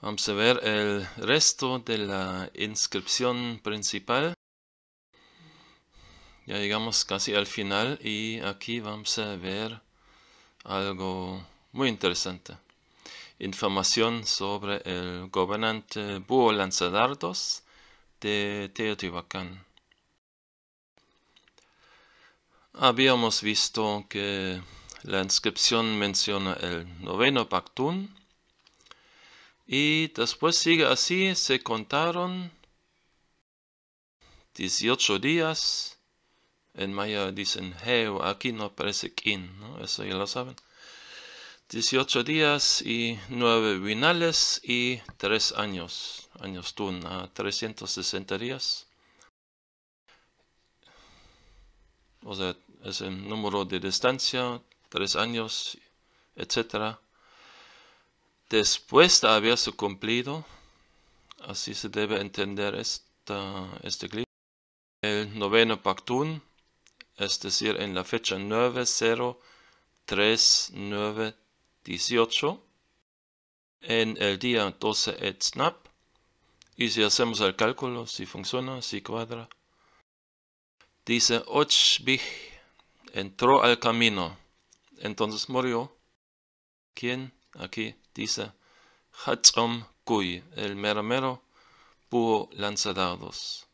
Vamos a ver el resto de la inscripción principal. Ya llegamos casi al final y aquí vamos a ver algo muy interesante. Información sobre el gobernante Búho Lanzadardos de Teotihuacán. Habíamos visto que la inscripción menciona el noveno Pactún y después sigue así, se contaron 18 días. En maya dicen Heu, aquí no aparece Kin, ¿no? Eso ya lo saben. 18 días y 9 binales y 3 años. Años Tun, a 360 días. O sea, es el número de distancia, 3 años, etc. Después de haberse cumplido, así se debe entender este clip, el noveno Pactún, es decir, en la fecha 9/0/3/9/18, en el día 12 Etznap, y si hacemos el cálculo, si funciona, si cuadra, dice Ochbich entró al camino, entonces murió. ¿Quién? Aquí dice Hatzom Kuy, el mero Búho Lanzadardos.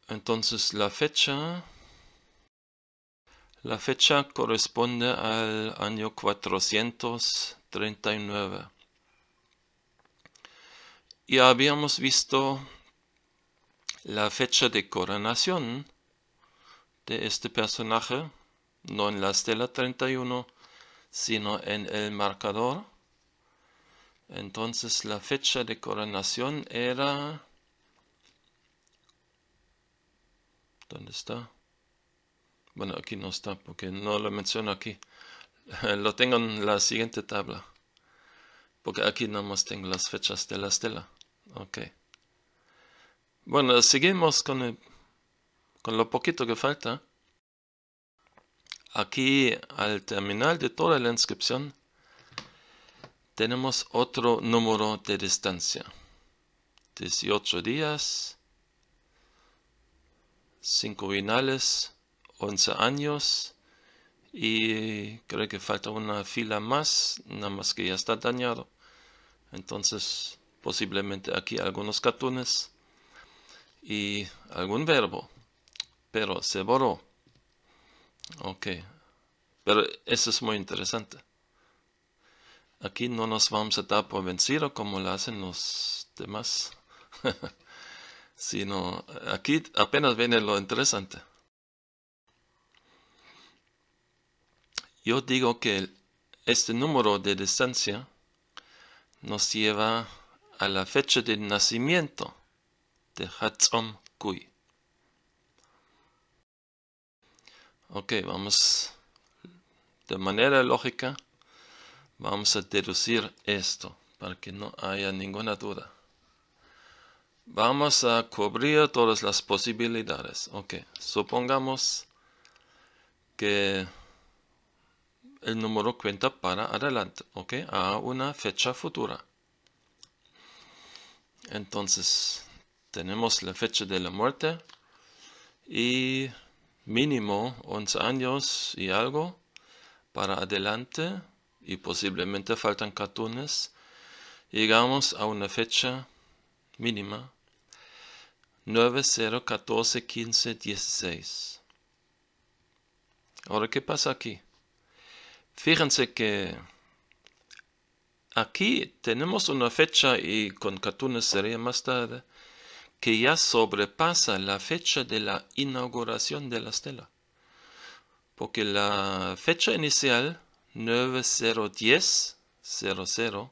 Entonces la fecha corresponde al año 439. Y habíamos visto la fecha de coronación de este personaje, no en la estela 31, sino en el marcador. Entonces la fecha de coronación era... ¿Dónde está? Bueno, aquí no está porque no lo menciono aquí. Lo tengo en la siguiente tabla. Porque aquí nomás tengo las fechas de la estela. Ok. Bueno, seguimos con lo poquito que falta. Aquí, al terminar de toda la inscripción, tenemos otro número de distancia. 18 días, 5 binales, 11 años, y creo que falta una fila más, nada más que ya está dañado. Entonces, posiblemente aquí algunos cartones y algún verbo, pero se borró. Ok, pero eso es muy interesante. Aquí no nos vamos a dar por vencido como lo hacen los demás, sino aquí apenas viene lo interesante. Yo digo que este número de distancia nos lleva a la fecha de nacimiento de Hatzom Kuy. Ok, vamos de manera lógica, vamos a deducir esto para que no haya ninguna duda. Vamos a cubrir todas las posibilidades. Ok, supongamos que el número cuenta para adelante, ok, a una fecha futura. Entonces, tenemos la fecha de la muerte y mínimo 11 años y algo para adelante, y posiblemente faltan cartones. Llegamos a una fecha mínima 9/0/14/15/16. Ahora, ¿qué pasa aquí? Fíjense que aquí tenemos una fecha, y con cartones sería más tarde, que ya sobrepasa la fecha de la inauguración de la estela. Porque la fecha inicial, 9/0/10/00,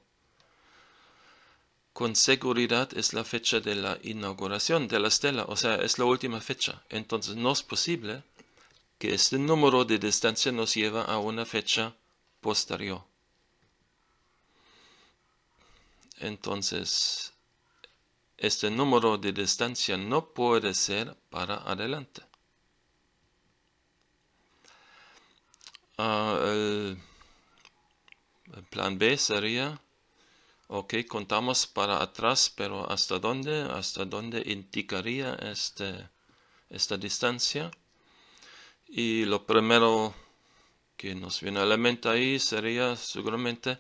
con seguridad es la fecha de la inauguración de la estela, o sea, es la última fecha. Entonces no es posible que este número de distancia nos lleve a una fecha posterior. Entonces, este número de distancia no puede ser para adelante. El plan B sería, ok, contamos para atrás, pero ¿hasta dónde? ¿Hasta dónde indicaría esta distancia? Y lo primero que nos viene a la mente ahí sería seguramente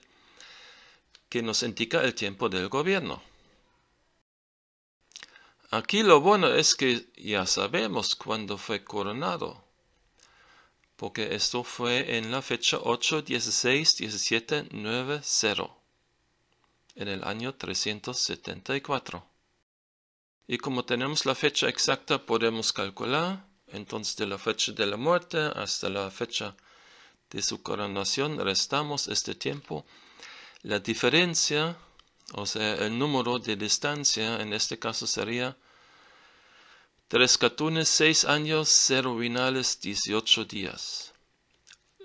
que nos indica el tiempo del gobierno. Aquí lo bueno es que ya sabemos cuándo fue coronado, porque esto fue en la fecha 8-16-17-90, en el año 374. Y como tenemos la fecha exacta, podemos calcular, entonces de la fecha de la muerte hasta la fecha de su coronación, restamos este tiempo. La diferencia, o sea, el número de distancia, en este caso sería 3 catunes, 6 años, 0 vinales, 18 días.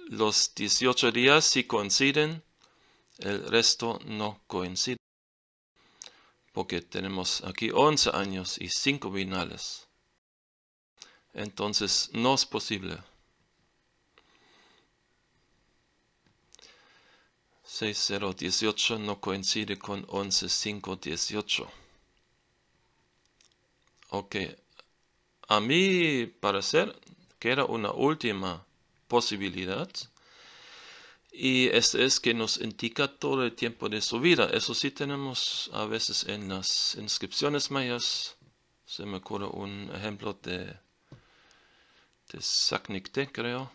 Los 18 días sí coinciden, el resto no coincide, porque tenemos aquí 11 años y 5 vinales. Entonces no es posible. 6, 0, 18 no coincide con 11, 5, 18. Ok, a mi parecer queda una última posibilidad, y es que nos indica todo el tiempo de su vida. Eso sí tenemos a veces en las inscripciones mayas. Se me ocurre un ejemplo de Saknikte, creo.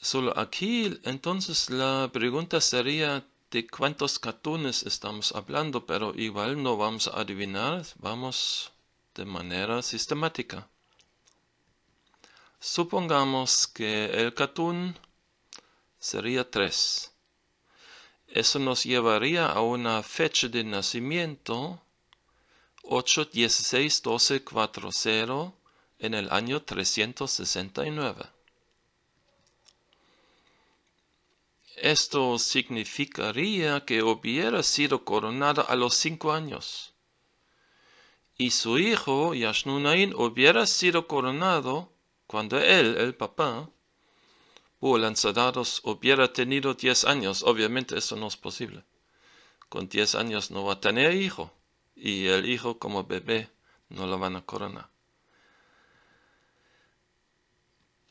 Solo aquí, entonces, la pregunta sería de cuántos catunes estamos hablando, pero igual no vamos a adivinar, vamos de manera sistemática. Supongamos que el catún sería 3. Eso nos llevaría a una fecha de nacimiento 8-16-12-40 en el año 369. Esto significaría que hubiera sido coronado a los 5 años. Y su hijo, Yashnunain, hubiera sido coronado cuando él, el papá, Lanzadados, hubiera tenido 10 años. Obviamente eso no es posible. Con 10 años no va a tener hijo. Y el hijo como bebé no lo van a coronar.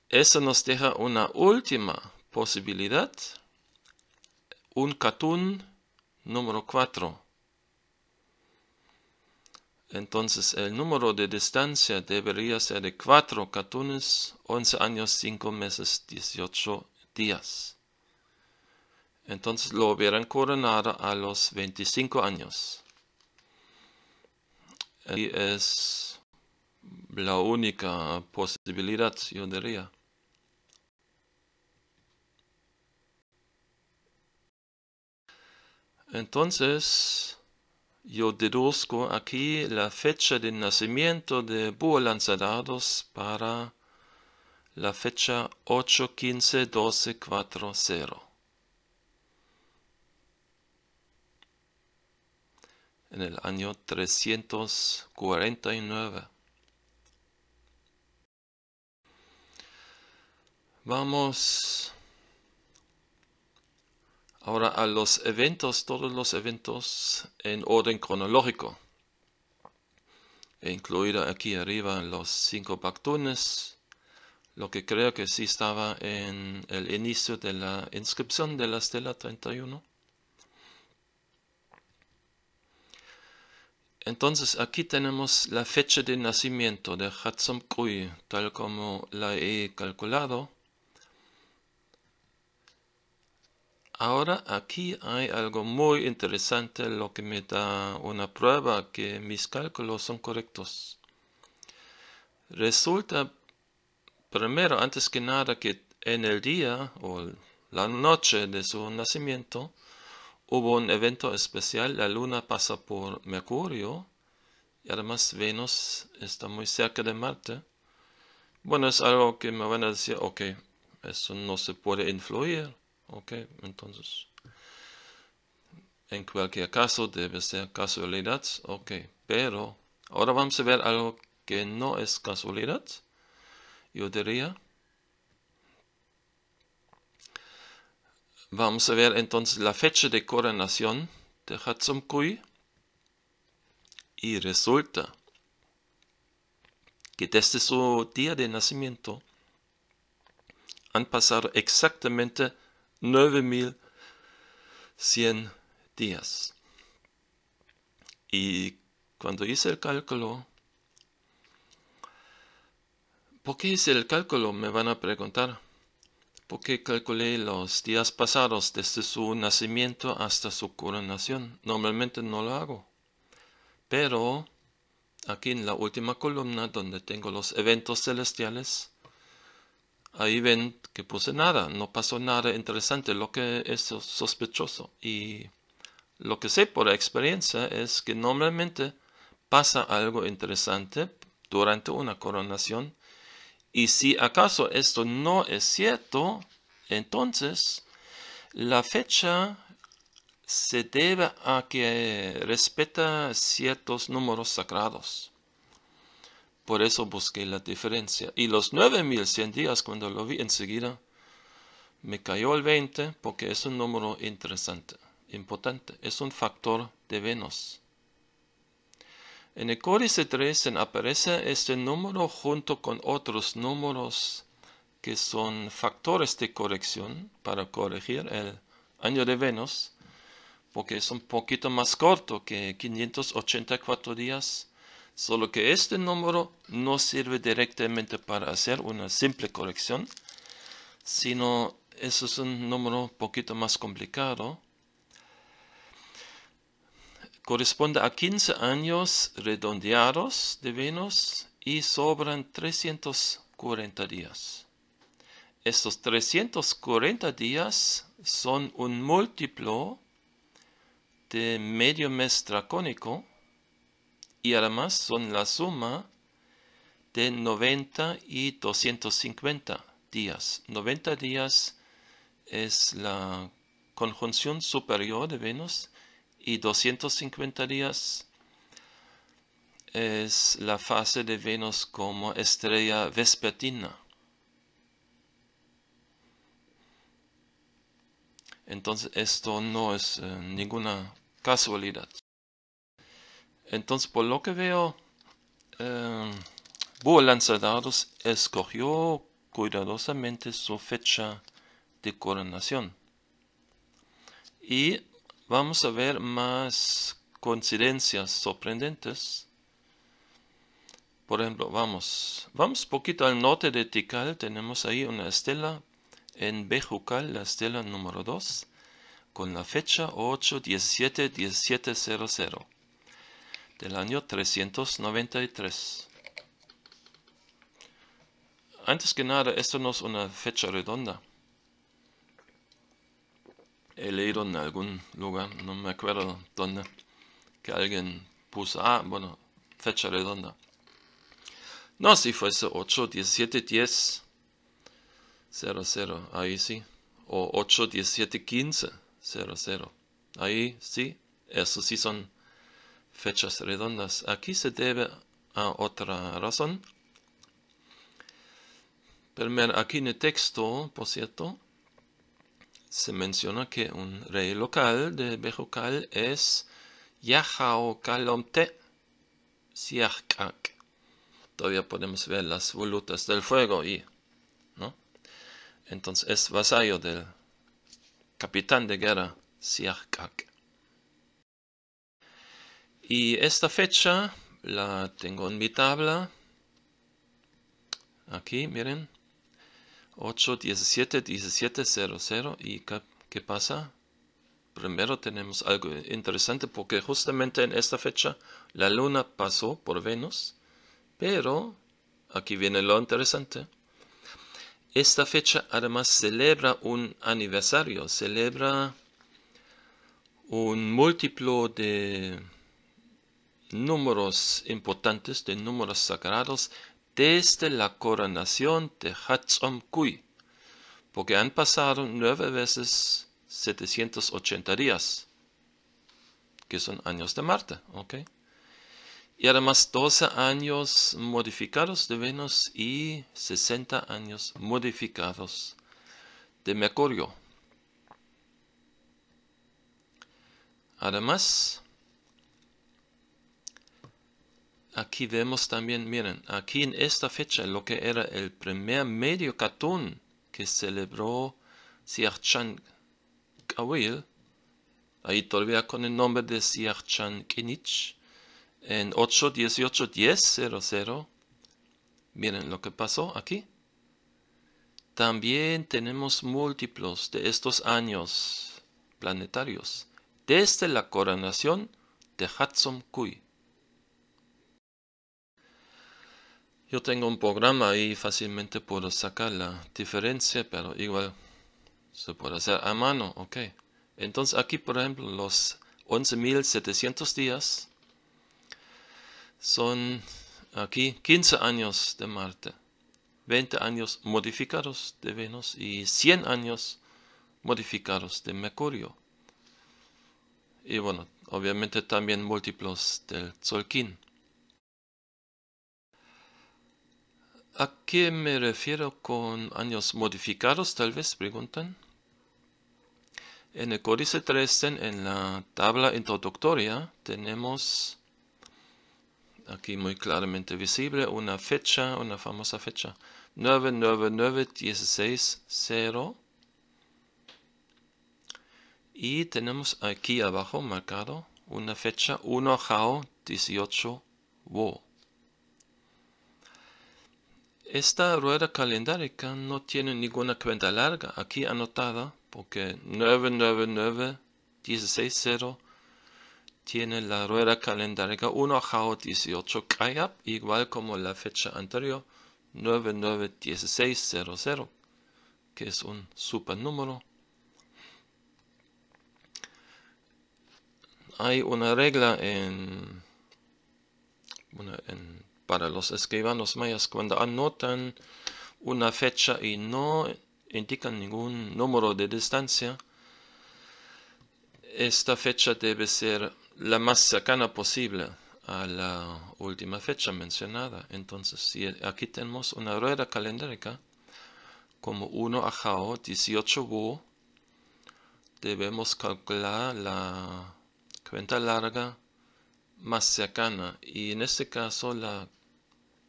Eso nos deja una última posibilidad. Un catún número 4. Entonces el número de distancia debería ser de 4 catunes, 11 años, 5 meses, 18 días. Entonces lo hubieran coronado a los 25 años. Y es la única posibilidad, yo diría. Entonces, yo deduzco aquí la fecha de nacimiento de Búho Lanzadados para la fecha 8-15-12-40. En el año 349. Vamos ahora a los eventos, todos los eventos en orden cronológico. He incluido aquí arriba los 5 bactunes, lo que creo que sí estaba en el inicio de la inscripción de la estela 31. Entonces aquí tenemos la fecha de nacimiento de Hatzomkui, tal como la he calculado. Ahora aquí hay algo muy interesante, lo que me da una prueba que mis cálculos son correctos. Resulta, primero, antes que nada, que en el día o la noche de su nacimiento hubo un evento especial. La luna pasa por Mercurio y además Venus está muy cerca de Marte. Bueno, es algo que me van a decir, ok, eso no se puede influir. Ok, entonces, en cualquier caso debe ser casualidad. Ok, pero ahora vamos a ver algo que no es casualidad. Yo diría, Vamos a ver entonces la fecha de coronación de Hatsumkui. Y resulta que desde su día de nacimiento han pasado exactamente 9100 días. Y cuando hice el cálculo, ¿por qué hice el cálculo? Me van a preguntar. ¿Por qué calculé los días pasados desde su nacimiento hasta su coronación? Normalmente no lo hago. Pero aquí en la última columna donde tengo los eventos celestiales, ahí ven que puse nada, no pasó nada interesante, lo que es sospechoso. Y lo que sé por experiencia es que normalmente pasa algo interesante durante una coronación. Y si acaso esto no es cierto, entonces la fecha se debe a que respeta ciertos números sagrados. Por eso busqué la diferencia. Y los 9100 días, cuando lo vi enseguida, me cayó el 20 porque es un número interesante, importante. Es un factor de Venus. En el Códice 3 aparece este número junto con otros números que son factores de corrección para corregir el año de Venus, porque es un poquito más corto que 584 días, solo que este número no sirve directamente para hacer una simple corrección, sino eso es un número un poquito más complicado. Corresponde a 15 años redondeados de Venus y sobran 340 días. Estos 340 días son un múltiplo de medio mes dracónico y además son la suma de 90 y 250 días. 90 días es la conjunción superior de Venus y 250 días es la fase de Venus como estrella vespertina. Entonces esto no es ninguna casualidad. Entonces por lo que veo, Búho Lanzadardos escogió cuidadosamente su fecha de coronación. Y vamos a ver más coincidencias sorprendentes. Por ejemplo, vamos poquito al norte de Tikal, tenemos ahí una estela en Bejucal, la estela número 2, con la fecha 8-17-1700 del año 393. Antes que nada, esto no es una fecha redonda. He leído en algún lugar, no me acuerdo dónde, que alguien puso, bueno, fecha redonda. No, si fuese 8, 17, 10, 00, ahí sí. O 8, 17, 15, 00. Ahí sí, eso sí son fechas redondas. Aquí se debe a otra razón. Primero, aquí en el texto, por cierto, se menciona que un rey local de Bejucal es Yahaokalomte Siakak. Todavía podemos ver las volutas del fuego y, ¿no? Entonces es vasallo del capitán de guerra Siakak. Y esta fecha la tengo en mi tabla. Aquí, miren. 8, 17, 17, 00. ¿Y qué pasa? Primero tenemos algo interesante porque justamente en esta fecha la luna pasó por Venus. Pero, aquí viene lo interesante. Esta fecha además celebra un aniversario, celebra un múltiplo de números importantes, de números sagrados, desde la coronación de Hatsumkui, porque han pasado 9 veces 780 días, que son años de Marte, ¿ok? Y además 12 años modificados de Venus y 60 años modificados de Mercurio. Además, aquí vemos también, miren, aquí en esta fecha, lo que era el primer medio catún que celebró Siarchan Kawil, ahí todavía con el nombre de Siarchan Kinich, en 8-18-10-00. Miren lo que pasó aquí. También tenemos múltiplos de estos años planetarios, desde la coronación de Hatzom Kui. Yo tengo un programa ahí, fácilmente puedo sacar la diferencia, pero igual se puede hacer a mano, ok. Entonces aquí, por ejemplo, los 11.700 días son aquí 15 años de Marte, 20 años modificados de Venus y 100 años modificados de Mercurio. Y bueno, obviamente también múltiplos del Tzolk'in. ¿A qué me refiero con años modificados? Tal vez preguntan. En el Códice Dresden, en la tabla introductoria, tenemos aquí muy claramente visible una fecha, una famosa fecha, 99916-0. Y tenemos aquí abajo marcado una fecha 1 Jao 18 Wo. Esta rueda calendárica no tiene ninguna cuenta larga aquí anotada, porque 99916-0 tiene la rueda calendárica 1 Jao 18 Kayap, igual como la fecha anterior, 991600, que es un supernúmero. Hay una regla para los escribanos mayas, cuando anotan una fecha y no indican ningún número de distancia, esta fecha debe ser la más cercana posible a la última fecha mencionada. Entonces, si aquí tenemos una rueda calendárica como 1 Ajao 18 Wu, debemos calcular la cuenta larga más cercana, y en este caso la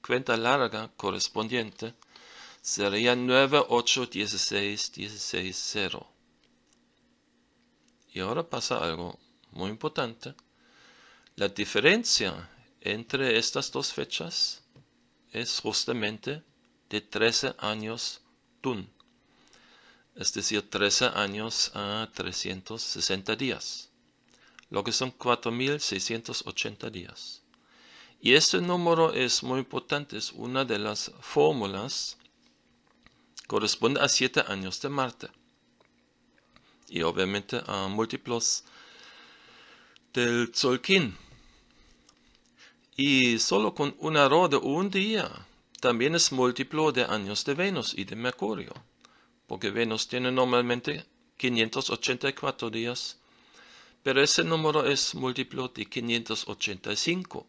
cuenta larga correspondiente sería 981616-0. Y ahora pasa algo muy importante. La diferencia entre estas dos fechas es justamente de 13 años Tun, es decir, 13 años a 360 días, lo que son 4.680 días. Y este número es muy importante, es una de las fórmulas, corresponde a 7 años de Marte. Y obviamente a múltiplos del Tzolk'in. Y solo con un error de un día, también es múltiplo de años de Venus y de Mercurio. Porque Venus tiene normalmente 584 días, pero ese número es múltiplo de 585.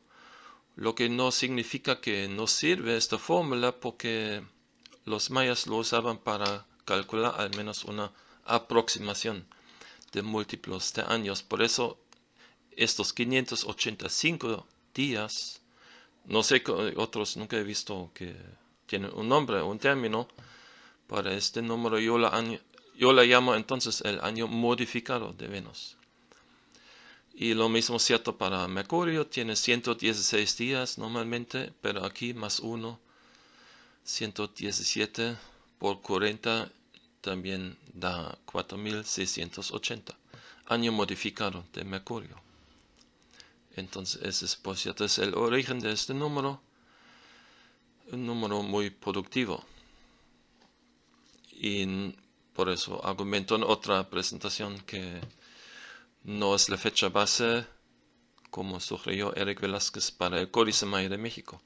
Lo que no significa que no sirve esta fórmula, porque los mayas lo usaban para calcular al menos una aproximación de múltiplos de años. Por eso estos 585 días, no sé, otros nunca he visto que tienen un nombre, un término para este número. Yo la llamo entonces el año modificado de Venus. Y lo mismo es cierto para Mercurio, tiene 116 días normalmente, pero aquí más 1, 117 por 40 también da 4.680. Año modificado de Mercurio. Entonces ese es, por cierto, es el origen de este número, un número muy productivo. Y por eso argumento en otra presentación que no es la fecha base, como sugirió Eric Velázquez para el Códice Maya de México.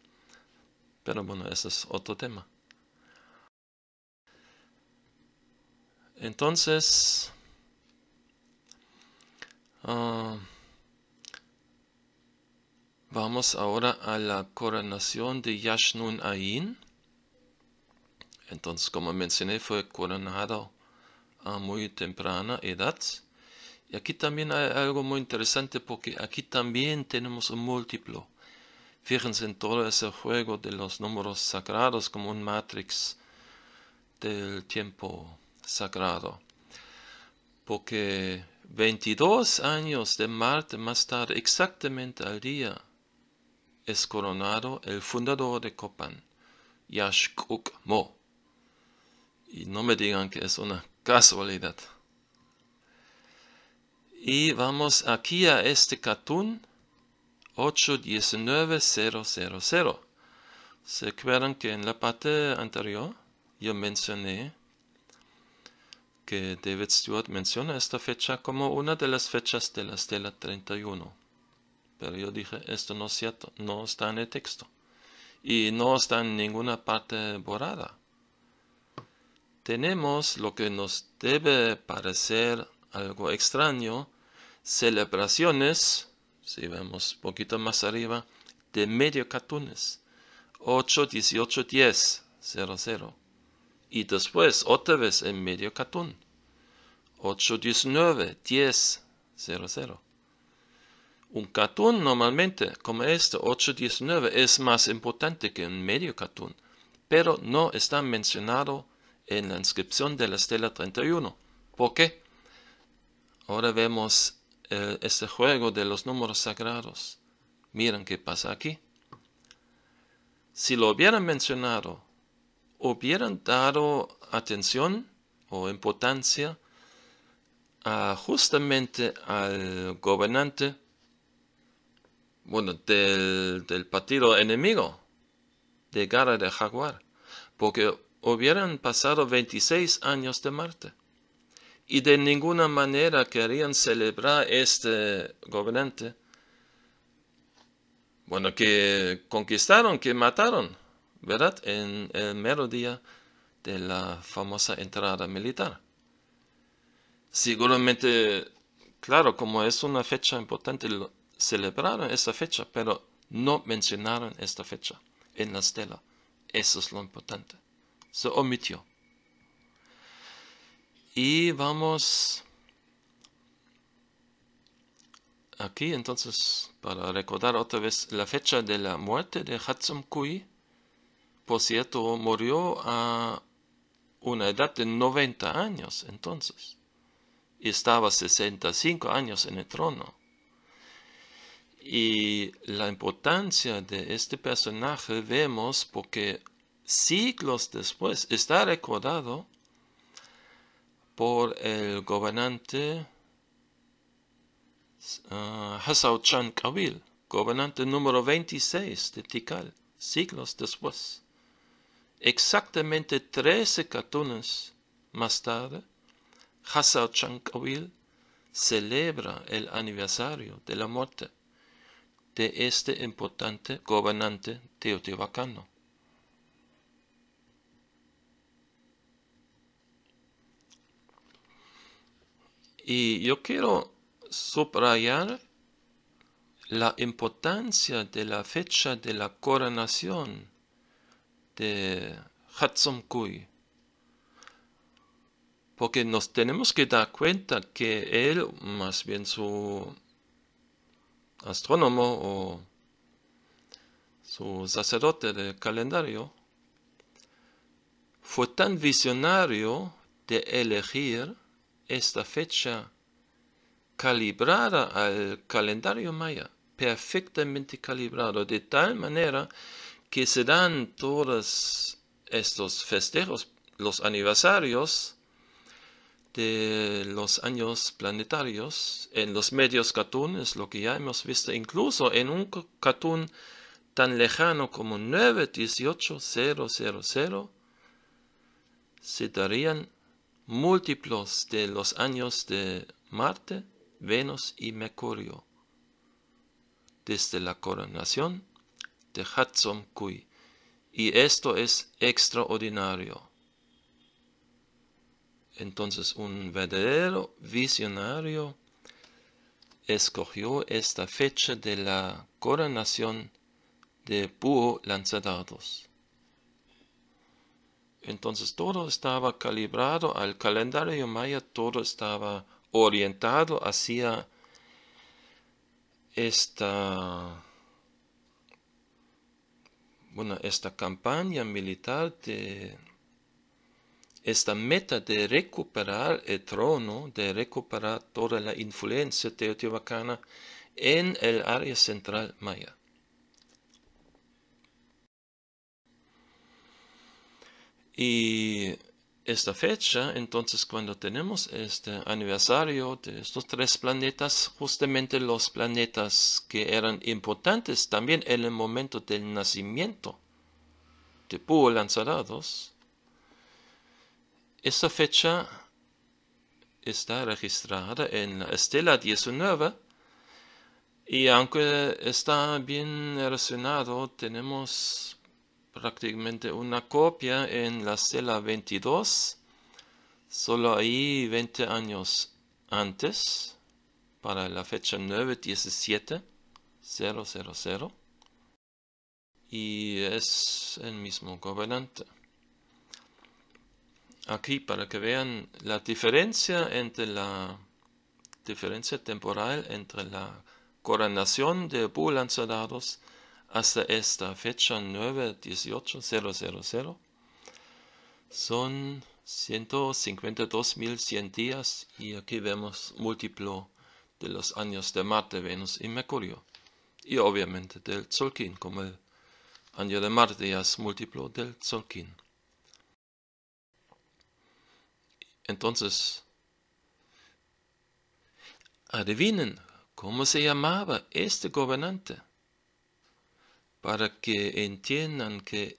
Pero bueno, ese es otro tema. Entonces, vamos ahora a la coronación de Yashnun Ayin. Entonces, como mencioné, fue coronado a muy temprana edad. Y aquí también hay algo muy interesante porque aquí también tenemos un múltiplo. Fíjense en todo ese juego de los números sagrados como un matrix del tiempo sagrado. Porque 22 años de Marte más tarde, exactamente al día, es coronado el fundador de Copán, Yashkuk Mo. Y no me digan que es una casualidad. Y vamos aquí a este Catún 819000. ¿Se acuerdan que en la parte anterior yo mencioné que David Stewart menciona esta fecha como una de las fechas de la estela 31? Pero yo dije, esto no es cierto, no está en el texto. Y no está en ninguna parte borrada. Tenemos lo que nos debe parecer algo extraño, celebraciones, si vemos un poquito más arriba, de medio catunes, 8, 18, 10, 00. Y después otra vez en medio catún, 8, 19, 10, 00. Un catún normalmente, como este, 8, 19, es más importante que un medio catún, pero no está mencionado en la inscripción de la estela 31. ¿Por qué? Ahora vemos este juego de los números sagrados. Miren qué pasa aquí. Si lo hubieran mencionado, hubieran dado atención o importancia justamente al gobernante, bueno, del partido enemigo, de Garra de Jaguar, porque hubieran pasado 26 años de Marte. Y de ninguna manera querían celebrar este gobernante, bueno, que conquistaron, que mataron, ¿verdad? En el mero día de la famosa entrada militar. Seguramente, claro, como es una fecha importante, celebraron esa fecha, pero no mencionaron esta fecha en la estela. Eso es lo importante. Se omitió. Y vamos aquí entonces para recordar otra vez la fecha de la muerte de Hatsum-Kui. Por cierto, murió a una edad de 90 años entonces. Y estaba 65 años en el trono. Y la importancia de este personaje vemos porque siglos después está recordado por el gobernante Hasao Chan Kawil, gobernante número 26 de Tikal, siglos después. Exactamente 13 catunes más tarde, Hasao Chan Kawil celebra el aniversario de la muerte de este importante gobernante teotihuacano. Y yo quiero subrayar la importancia de la fecha de la coronación de Hatsum-Kui, porque nos tenemos que dar cuenta que él, más bien su astrónomo o su sacerdote del calendario, fue tan visionario de elegir esta fecha calibrada al calendario maya, perfectamente calibrado, de tal manera que se dan todos estos festejos, los aniversarios de los años planetarios en los medios catunes, lo que ya hemos visto, incluso en un catún tan lejano como 918000, se darían múltiplos de los años de Marte, Venus y Mercurio, desde la coronación de Hatsum-Kui. Y esto es extraordinario. Entonces un verdadero visionario escogió esta fecha de la coronación de Búho Lanzadardos. Entonces todo estaba calibrado al calendario maya, todo estaba orientado hacia esta campaña militar, esta meta de recuperar el trono, de recuperar toda la influencia teotihuacana en el área central maya. Y esta fecha, entonces, cuando tenemos este aniversario de estos 3 planetas, justamente los planetas que eran importantes también en el momento del nacimiento de Búho Lanzarote, esta fecha está registrada en la estela 19, y aunque está bien relacionado, tenemos prácticamente una copia en la estela 22, solo ahí 20 años antes, para la fecha 9-17-000, y es el mismo gobernante. Aquí, para que vean la diferencia temporal entre la coronación de Búho Lanzarote hasta esta fecha 9-18-000, son 152.100 días, y aquí vemos múltiplo de los años de Marte, Venus y Mercurio, y obviamente del Tzolk'in, como el año de Marte ya es múltiplo del Tzolk'in. Entonces, adivinen cómo se llamaba este gobernante, para que entiendan que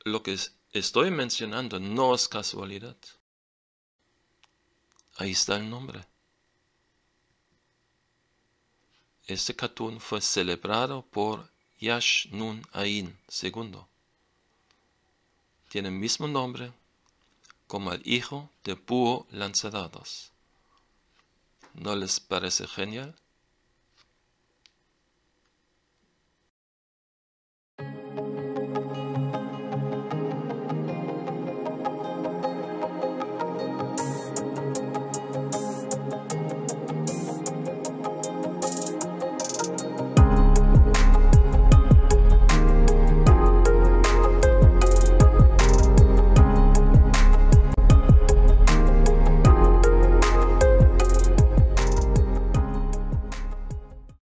lo que estoy mencionando no es casualidad. Ahí está el nombre. Este Catún fue celebrado por Yash Nun Ain II. Tiene el mismo nombre como el hijo de Búho Lanzarote. ¿No les parece genial?